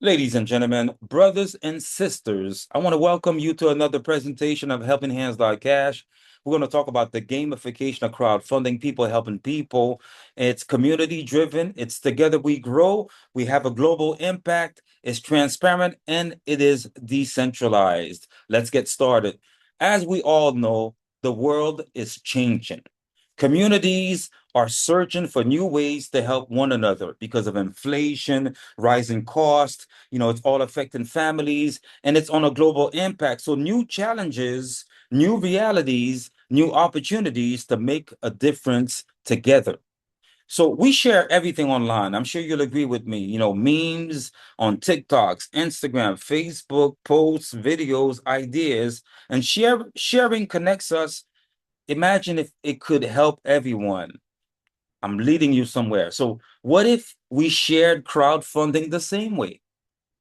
Ladies and gentlemen, brothers and sisters, I want to welcome you to another presentation of Helping Hands.CASH. We're going to talk about the gamification of crowdfunding, people helping people. It's community driven, it's together we grow, we have a global impact, it's transparent, and it is decentralized. Let's get started. As we all know, the world is changing. Communities are searching for new ways to help one another because of inflation, rising costs. It's all affecting families and it's on a global impact. So new challenges, new realities, new opportunities to make a difference together. So we share everything online. I'm sure you'll agree with me. Memes on TikToks, Instagram, Facebook, posts, videos, ideas, and sharing connects us. Imagine if it could help everyone. I'm leading you somewhere. So what if we shared crowdfunding the same way?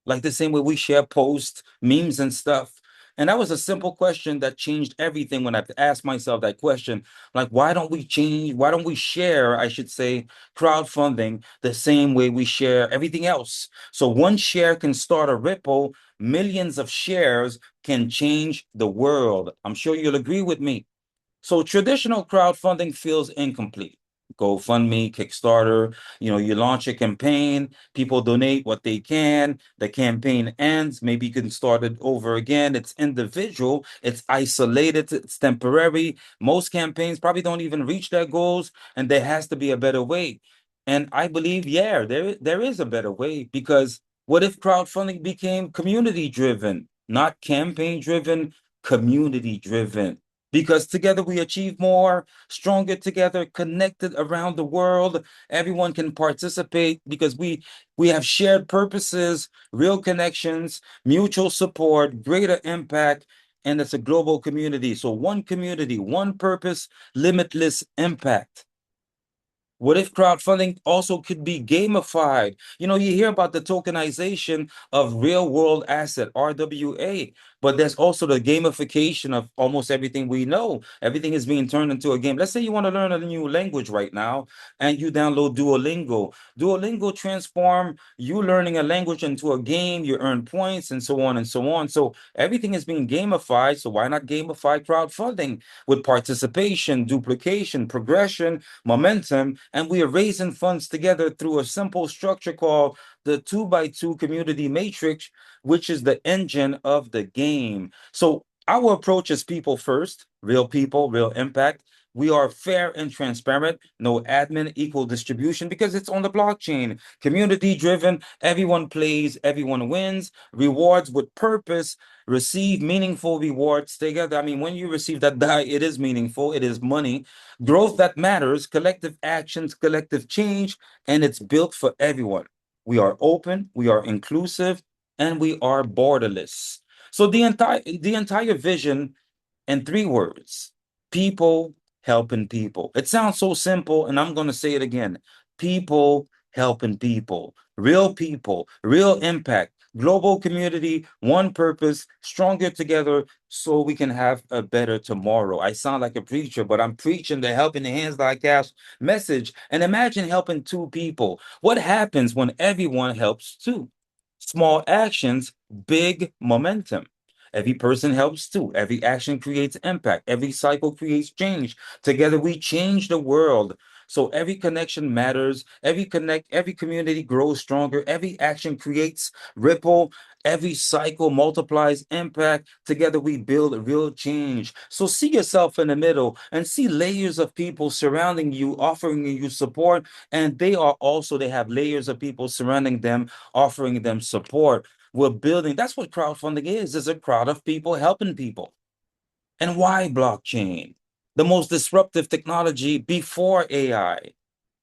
Like the same way we share posts, memes, and stuff. And that was a simple question that changed everything when I asked myself that question. Like, why don't we change? Why don't we share, I should say, crowdfunding the same way we share everything else? So one share can start a ripple. Millions of shares can change the world. I'm sure you'll agree with me. So traditional crowdfunding feels incomplete. GoFundMe, Kickstarter, you launch a campaign, people donate what they can, the campaign ends, maybe you can start it over again. It's individual, it's isolated, it's temporary. Most campaigns probably don't even reach their goals, and there has to be a better way. And I believe, yeah, there is a better way because what if crowdfunding became community driven, not campaign driven, community driven? Because together we achieve more, stronger together, connected around the world. Everyone can participate because we have shared purposes, real connections, mutual support, greater impact, and it's a global community. So one community, one purpose, limitless impact. What if crowdfunding also could be gamified? You hear about the tokenization of real world asset, RWA, but there's also the gamification of almost everything we know. Everything is being turned into a game. Let's say you want to learn a new language right now and you download Duolingo. Duolingo transform you learning a language into a game, you earn points and so on and so on. So everything is being gamified. So why not gamify crowdfunding with participation, duplication, progression, momentum, and we are raising funds together through a simple structure called the 2x2 community matrix, which is the engine of the game. So our approach is people first, real people, real impact. We are fair and transparent, no admin, equal distribution because it's on the blockchain. Community driven, everyone plays, everyone wins, rewards with purpose, receive meaningful rewards together. I mean, when you receive that die, it is meaningful, it is money. Growth that matters, collective actions, collective change, and it's built for everyone. We are open, we are inclusive, and we are borderless. So the entire vision in three words: people helping people. It sounds so simple, and I'm going to say it again: people helping people, real impact, global community, one purpose, stronger together so we can have a better tomorrow. I sound like a preacher, but I'm preaching the helping the hands like cash message. And imagine helping two people. What happens when everyone helps two? Small actions, big momentum. Every person helps too. Every action creates impact. Every cycle creates change. Together we change the world. So every connection matters. Every community grows stronger. Every action creates ripple. Every cycle multiplies impact. Together we build real change. So see yourself in the middle and see layers of people surrounding you, offering you support. And they have layers of people surrounding them, offering them support. We're building. That's what crowdfunding is a crowd of people helping people. And why blockchain? The most disruptive technology before AI.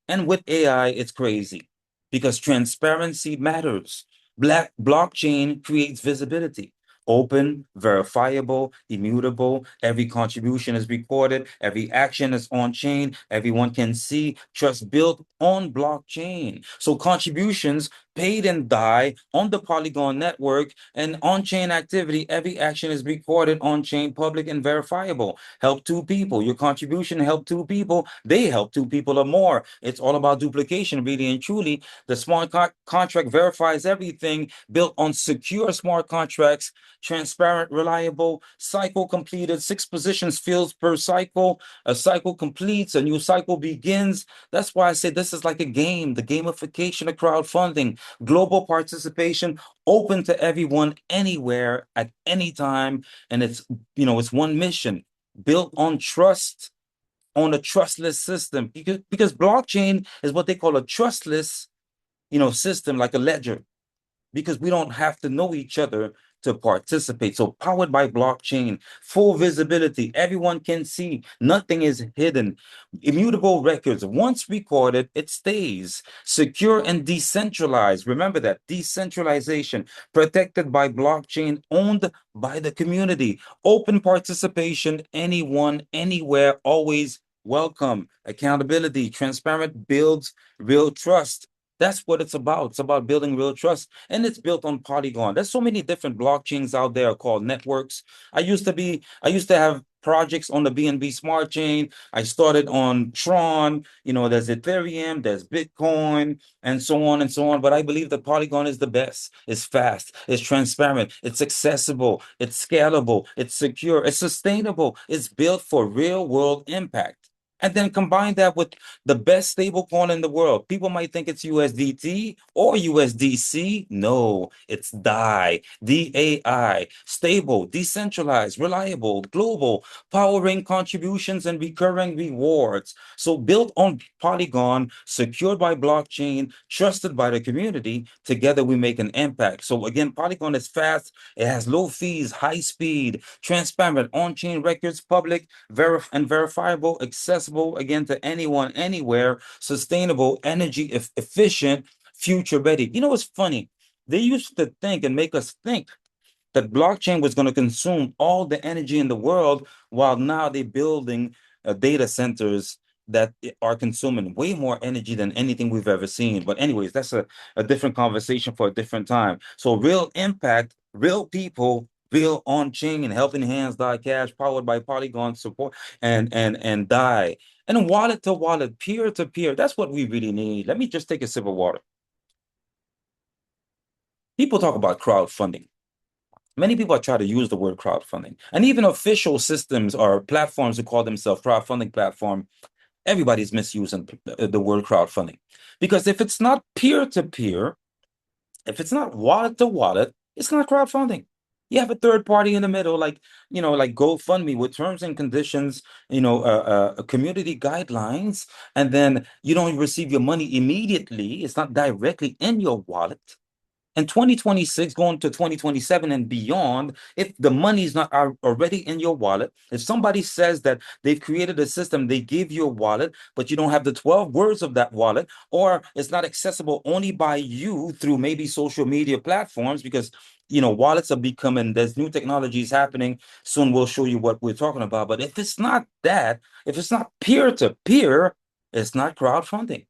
And with AI, it's crazy because transparency matters. Black blockchain creates visibility. Open, verifiable, immutable. Every contribution is recorded. Every action is on chain. Everyone can see. Trust built on blockchain. So contributions paid in DAI on the Polygon network, and on-chain activity. Every action is recorded on-chain, public, and verifiable. Help two people. Your contribution help two people. They help two people or more. It's all about duplication, really and truly. The smart contract verifies everything, built on secure smart contracts, transparent, reliable, cycle completed, 6 positions filled per cycle. A cycle completes, a new cycle begins. That's why I say this is like a game, the gamification of crowdfunding, global participation, open to everyone, anywhere, at any time. And it's one mission, built on trust, on a trustless system. Because blockchain is what they call a trustless, system, like a ledger, because we don't have to know each other to participate. So powered by blockchain, full visibility, everyone can see, nothing is hidden. Immutable records, once recorded, it stays. Secure and decentralized. Remember that, decentralization, protected by blockchain, owned by the community. Open participation, anyone, anywhere, always welcome. Accountability, transparent, builds real trust. That's what it's about. It's about building real trust, and it's built on Polygon. There's so many different blockchains out there called networks. I used to have projects on the BNB Smart Chain. I started on Tron. There's Ethereum, there's Bitcoin, and so on and so on. But I believe that Polygon is the best. It's fast, it's transparent, it's accessible, it's scalable, it's secure, it's sustainable, it's built for real world impact. And then combine that with the best stable coin in the world. People might think it's USDT or USDC. No, it's DAI, DAI, stable, decentralized, reliable, global, powering contributions and recurring rewards. So built on Polygon, secured by blockchain, trusted by the community, together we make an impact. So again, Polygon is fast, it has low fees, high speed, transparent, on-chain records, public, and verifiable, accessible again to anyone, anywhere, sustainable, energy efficient, future ready. It's funny. They used to think and make us think that blockchain was going to consume all the energy in the world, while now they're building data centers that are consuming way more energy than anything we've ever seen. But anyways, that's a different conversation for a different time. So real impact, real people, real on-chain, and helping hands cash, powered by Polygon support and DAI. And wallet to wallet, peer to peer. That's what we really need. Let me just take a sip of water. People talk about crowdfunding. Many people try to use the word crowdfunding, and even official systems or platforms who call themselves crowdfunding platform, everybody's misusing the word crowdfunding. Because if it's not peer-to-peer, if it's not wallet to wallet, it's not crowdfunding. You have a third party in the middle, like GoFundMe, with terms and conditions, community guidelines, and then you don't receive your money immediately. It's not directly in your wallet. In 2026, going to 2027 and beyond, if the money is not already in your wallet, if somebody says that they've created a system, they give you a wallet, but you don't have the 12 words of that wallet, or it's not accessible only by you through maybe social media platforms, because wallets are becoming, there's new technologies happening. Soon we'll show you what we're talking about. But if it's not that, if it's not peer-to-peer, it's not crowdfunding.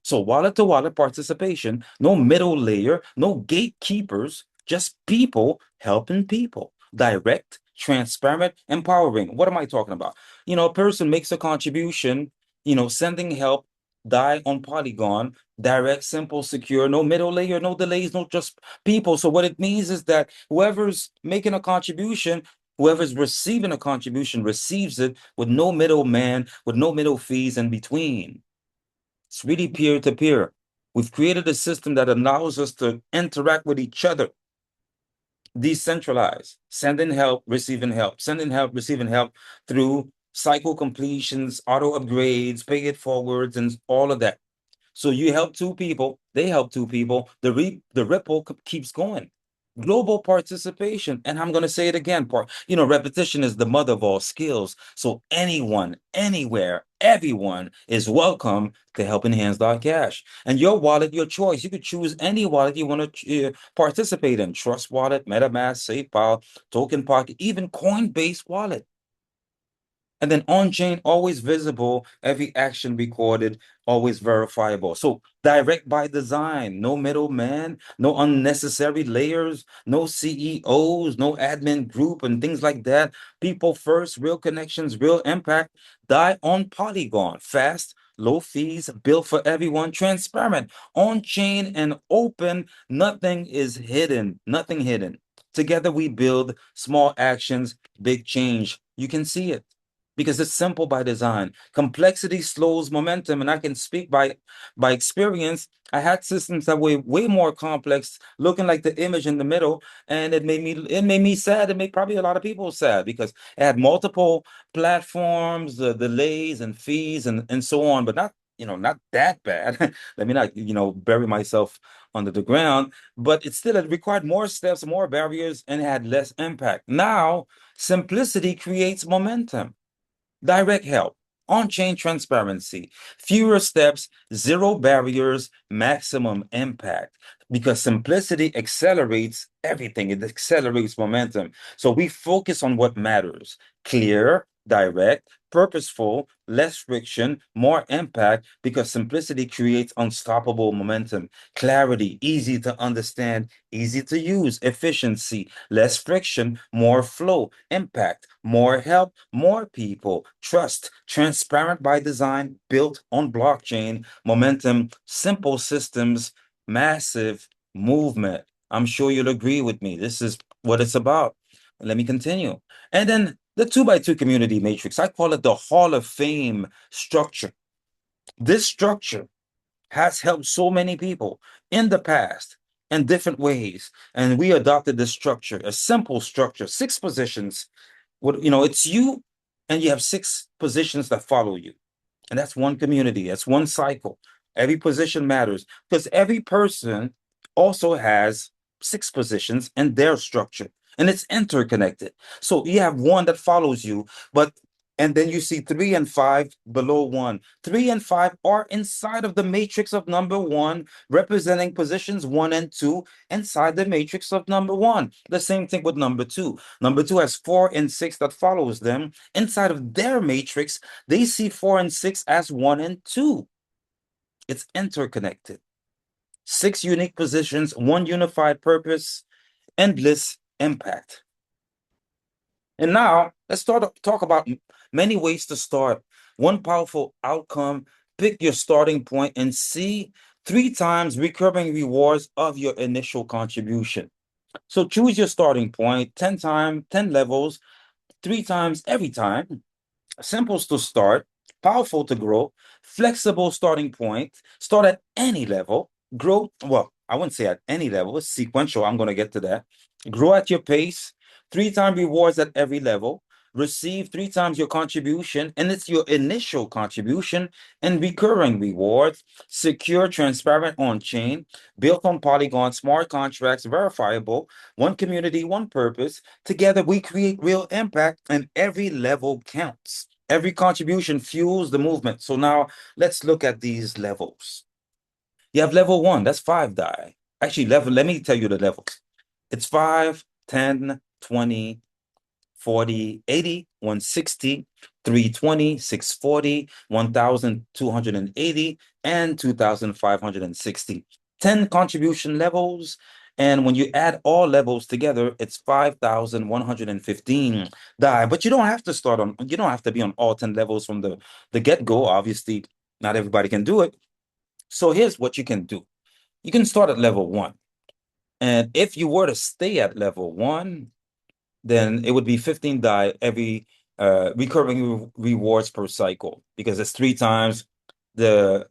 So wallet to wallet participation, no middle layer, no gatekeepers, just people helping people. Direct, transparent, empowering. What am I talking about? A person makes a contribution, sending help, DAI on Polygon, direct, simple, secure, no middle layer, no delays, no just people. So what it means is that whoever's making a contribution, whoever's receiving a contribution receives it with no middleman, with no middle fees in between. It's really peer to peer. We've created a system that allows us to interact with each other, decentralized, sending help, receiving help, sending help, receiving help through cycle completions, auto upgrades, pay it forwards, and all of that. So you help two people, they help two people, the ripple keeps going. Global participation, and I'm going to say it again, repetition is the mother of all skills. So anyone, anywhere, everyone is welcome to Helping Hands.Cash. And your wallet, your choice. You could choose any wallet you want to participate in. Trust Wallet, MetaMask, SafePal, Token Pocket, even Coinbase Wallet. And then on-chain, always visible, every action recorded, always verifiable. So direct by design, no middleman, no unnecessary layers, no CEOs, no admin group and things like that. People first, real connections, real impact. Die on Polygon, fast, low fees, built for everyone, transparent, on-chain and open. Nothing is hidden, nothing hidden. Together we build small actions, big change. You can see it because it's simple by design. Complexity slows momentum, and I can speak by experience. I had systems that were way more complex, looking like the image in the middle, and it made me sad. It made probably a lot of people sad because it had multiple platforms, delays and fees and so on, but not that bad. Let me not bury myself under the ground, but it required more steps, more barriers, and had less impact. Now, simplicity creates momentum. Direct help, on-chain transparency, fewer steps, zero barriers, maximum impact. Because simplicity accelerates everything, it accelerates momentum. So we focus on what matters: clear, direct, purposeful, less friction, more impact, because simplicity creates unstoppable momentum. Clarity, easy to understand, easy to use, efficiency, less friction, more flow, impact, more help, more people, trust, transparent by design, built on blockchain, momentum, simple systems, massive movement. I'm sure you'll agree with me. This is what it's about. Let me continue. And then the 2x2 community matrix, I call it the Hall of Fame structure. This structure has helped so many people in the past in different ways. And we adopted this structure, a simple structure, six positions. It's you, and you have six positions that follow you. And that's one community, that's one cycle. Every position matters because every person also has six positions in their structure, and it's interconnected. So you have one that follows you, but and then you see three and five below one. Three and five are inside of the matrix of number one, representing positions one and two inside the matrix of number one. The same thing with number two. Number two has four and six that follows them inside of their matrix. They see four and six as one and two. It's interconnected. Six unique positions, one unified purpose, endless impact. And now let's talk about many ways to start. One powerful outcome: pick your starting point and see three times recurring rewards of your initial contribution. So choose your starting point, 10 times, 10 levels, three times every time. Simple to start, powerful to grow, flexible starting point, start at any level, grow, well, I wouldn't say at any level, it's sequential. I'm going to get to that. Grow at your pace, three-time rewards at every level, receive three times your contribution, and it's your initial contribution, and recurring rewards, secure, transparent on chain, built on Polygon, smart contracts, verifiable, one community, one purpose. Together, we create real impact, and every level counts. Every contribution fuels the movement. So now let's look at these levels. You have level one, that's 5 die. Actually, let me tell you the levels. It's 5, 10, 20, 40, 80, 160, 320, 640, 1,280, and 2,560. 10 contribution levels. And when you add all levels together, it's 5,115 die. But you don't have to be on all 10 levels from the get-go. Obviously, not everybody can do it. So here's what you can do. You can start at level one. And if you were to stay at level one, then it would be 15 die every recurring rewards per cycle, because it's three times the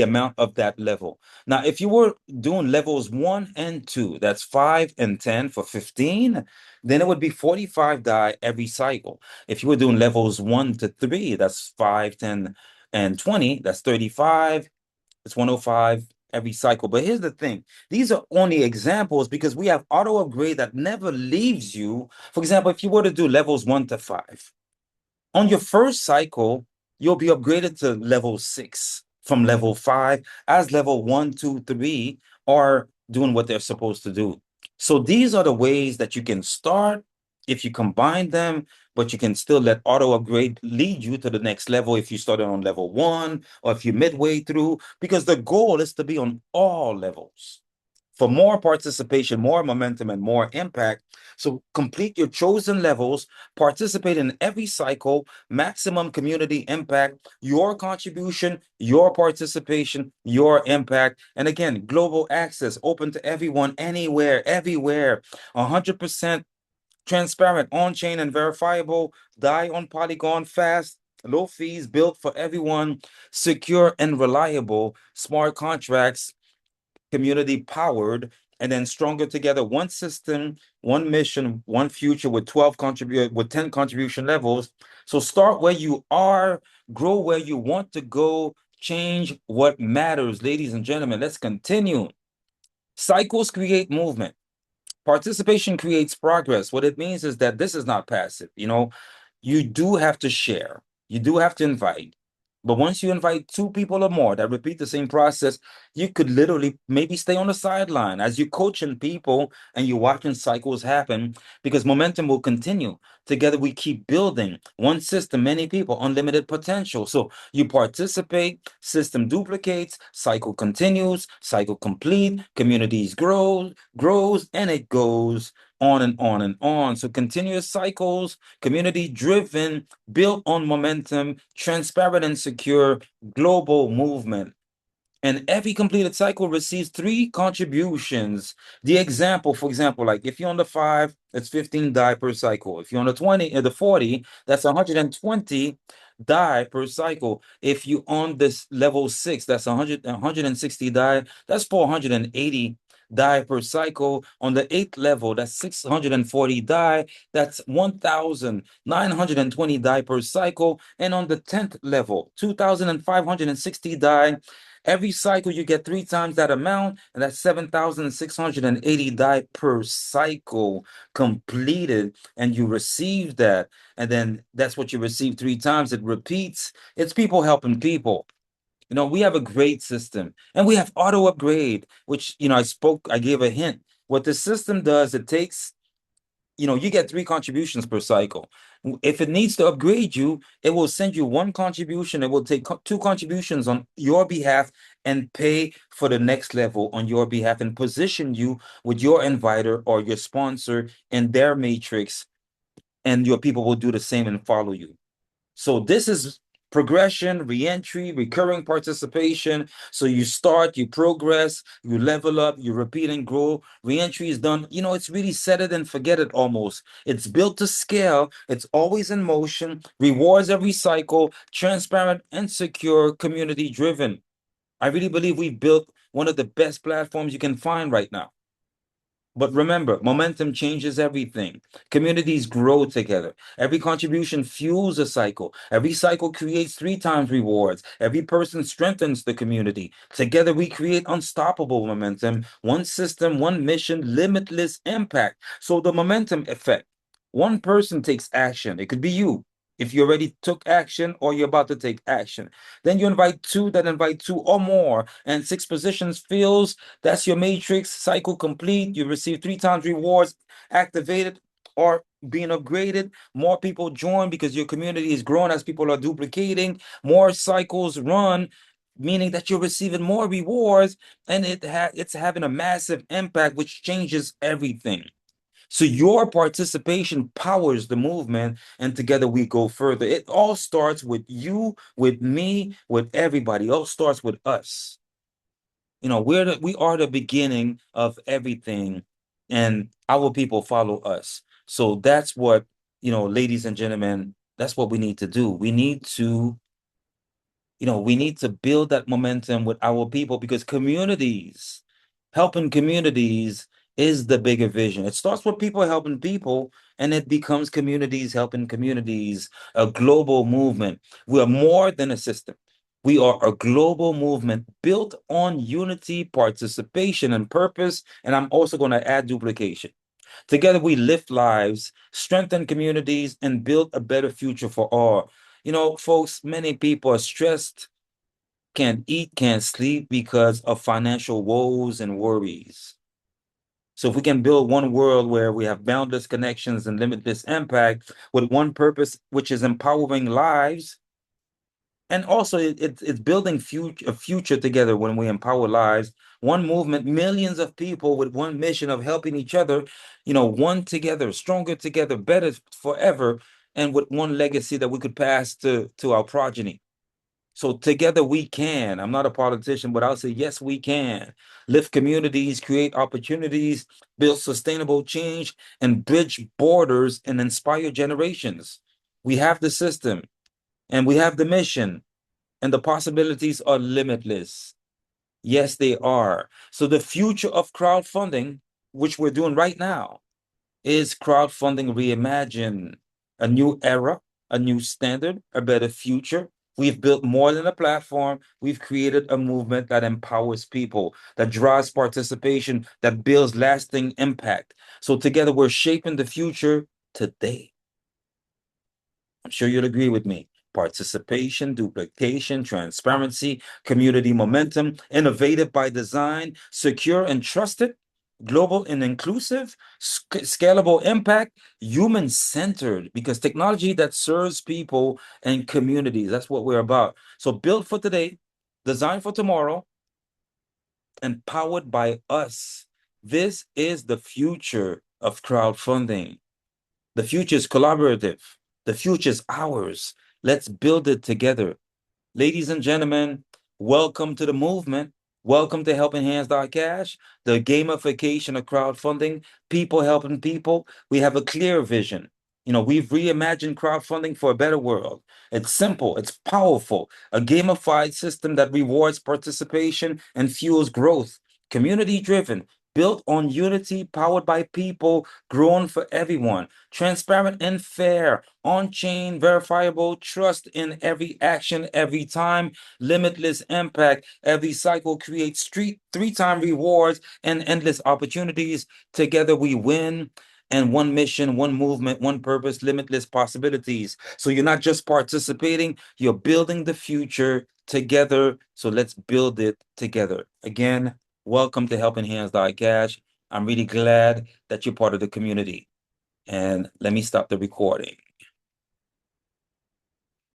amount of that level. Now, if you were doing levels 1 and 2, that's 5 and 10 for 15, then it would be 45 die every cycle. If you were doing levels 1 to 3, that's 5, 10, and 20, that's 35. It's 105 every cycle. But here's the thing. These are only examples because we have auto upgrade that never leaves you. For example, if you were to do levels 1 to 5, on your first cycle, you'll be upgraded to level 6 from level 5, as level 1, 2, 3 are doing what they're supposed to do. So these are the ways that you can start if you combine them, but you can still let auto upgrade lead you to the next level if you started on level 1 or if you're midway through, because the goal is to be on all levels for more participation, more momentum, and more impact. So complete your chosen levels, participate in every cycle, maximum community impact, your contribution, your participation, your impact. And again, global access, open to everyone, anywhere, everywhere, 100% transparent, on-chain and verifiable, DAI on Polygon, fast, low fees, built for everyone, secure and reliable, smart contracts, community powered, and then stronger together. One system, one mission, one future with 10 contribution levels. So start where you are, grow where you want to go, change what matters. Ladies and gentlemen, let's continue. Cycles create movement. Participation creates progress. What it means is that this is not passive. You do have to share. You do have to invite. But once you invite two people or more that repeat the same process, you could literally maybe stay on the sideline as you're coaching people and you're watching cycles happen, because momentum will continue. Together, we keep building one system, many people, unlimited potential. So you participate, system duplicates, cycle continues, cycle complete, communities grows, and it goes on and on and on. So continuous cycles, community driven, built on momentum, transparent and secure, global movement. And every completed cycle receives 3 contributions. For example, like if you're on the 5, that's 15 DAI per cycle. If you're on the 20 or the 40, that's 120 DAI per cycle. If you on this level 6, that's 160 DAI. That's 480 DAI per cycle. On the 8th level, that's 640 DAI. That's 1,920 DAI per cycle. And on the 10th level, 2,560 DAI. Every cycle, you get 3 times that amount, and that's 7,680 DAI per cycle completed, and you receive that. And then that's what you receive 3 times. It repeats. It's people helping people. We have a great system, and we have auto upgrade, which, I gave a hint. What the system does, it takes you get 3 contributions per cycle. If it needs to upgrade you, it will send you 1 contribution. It will take 2 contributions on your behalf and pay for the next level on your behalf and position you with your inviter or your sponsor in their matrix, and your people will do the same and follow you. So this is progression, reentry, recurring participation. So you start, you progress, you level up, you repeat and grow. Reentry is done. It's really set it and forget it almost. It's built to scale. It's always in motion. Rewards every cycle. Transparent and secure. Community driven. I really believe we've built one of the best platforms you can find right now. But remember, momentum changes everything. Communities grow together. Every contribution fuels a cycle. Every cycle creates 3 times rewards. Every person strengthens the community. Together, we create unstoppable momentum. One system, one mission, limitless impact. So the momentum effect. One person takes action. It could be you, if you already took action or you're about to take action. Then you invite two that invite 2 or more, and 6 positions fills. That's your matrix cycle complete. You receive 3 times rewards activated or being upgraded. More people join because your community is growing as people are duplicating. More cycles run, meaning that you're receiving more rewards, and it's having a massive impact, which changes everything. So your participation powers the movement, and together we go further. It all starts with you, with me, with everybody. It all starts with us. We are the beginning of everything, and our people follow us. So that's what, ladies and gentlemen, that's what we need to do. We need to build that momentum with our people, because helping communities is the bigger vision. It starts with people helping people, and it becomes communities helping communities, a global movement. We are more than a system. We are a global movement built on unity, participation, and purpose. And I'm also going to add duplication. Together, we lift lives, strengthen communities, and build a better future for all. Folks, many people are stressed, can't eat, can't sleep because of financial woes and worries. So if we can build one world where we have boundless connections and limitless impact with one purpose, which is empowering lives, and also it's building a future together when we empower lives, one movement, millions of people with one mission of helping each other, one together, stronger together, better forever, and with one legacy that we could pass to our progeny. So together we can. I'm not a politician, but I'll say, yes, we can lift communities, create opportunities, build sustainable change, and bridge borders and inspire generations. We have the system and we have the mission, and the possibilities are limitless. Yes, they are. So the future of crowdfunding, which we're doing right now, is crowdfunding reimagined. A new era, a new standard, a better future. We've built more than a platform. We've created a movement that empowers people, that drives participation, that builds lasting impact. So together we're shaping the future today. I'm sure you'll agree with me. Participation, duplication, transparency, community momentum, innovative by design, secure and trusted, global and inclusive, scalable impact, human-centered, because technology that serves people and communities, that's what we're about. So built for today, designed for tomorrow, and powered by us. This is the future of crowdfunding. The future is collaborative. The future is ours. Let's build it together. Ladies and gentlemen, welcome to the movement. Welcome to HelpingHands.CAsh, the gamification of crowdfunding, people helping people. We have a clear vision. We've reimagined crowdfunding for a better world. It's simple, it's powerful, a gamified system that rewards participation and fuels growth. Community driven, built on unity, powered by people, grown for everyone, transparent and fair, on-chain, verifiable, trust in every action, every time, limitless impact. Every cycle creates three-time rewards and endless opportunities. Together we win. And one mission, one movement, one purpose, limitless possibilities. So you're not just participating, you're building the future together. So let's build it together. Again, welcome to HelpingHands.CAsh. I'm really glad that you're part of the community. And let me stop the recording.